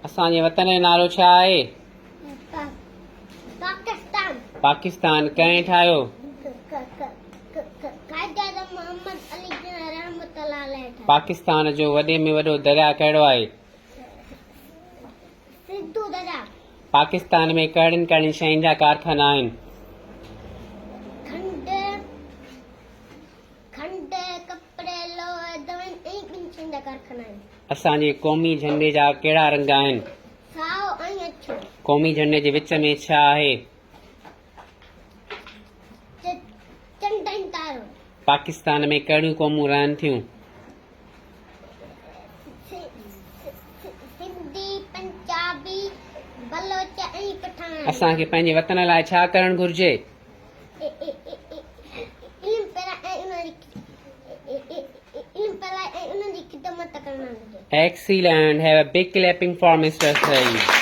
असांजे वतन जो नालो छा आहे? पाकिस्तान। पाकिस्तान कंहिं ठाहियो? पाकिस्तान जो वॾे में वॾो दरिया कहिड़ो आहे? सिंधु दरिया। पाकिस्तान में कहिड़ियुनि कहिड़ियुनि शयुनि जा कारखाना आहिनि? खंड कपिड़े लोह दवाई ऐं ॿिनि शयुनि जा कारखाना आहिनि। असांजे क़ौमी झंडे जा कहिड़ा रंग आहिनि? साओ ऐं अछो। क़ौमी झंडे जे विच में छा आहे? चंड ऐं तारो। पाकिस्तान में कहिड़ियूं क़ौमूं रहनि थियूं? सिंधी, पंजाबी, बलोच ऐं पठान। असांखे पंहिंजे वतन लाइ छा करणु घुर्जे? Excellent. Have a big clapping for Mr. Saeed.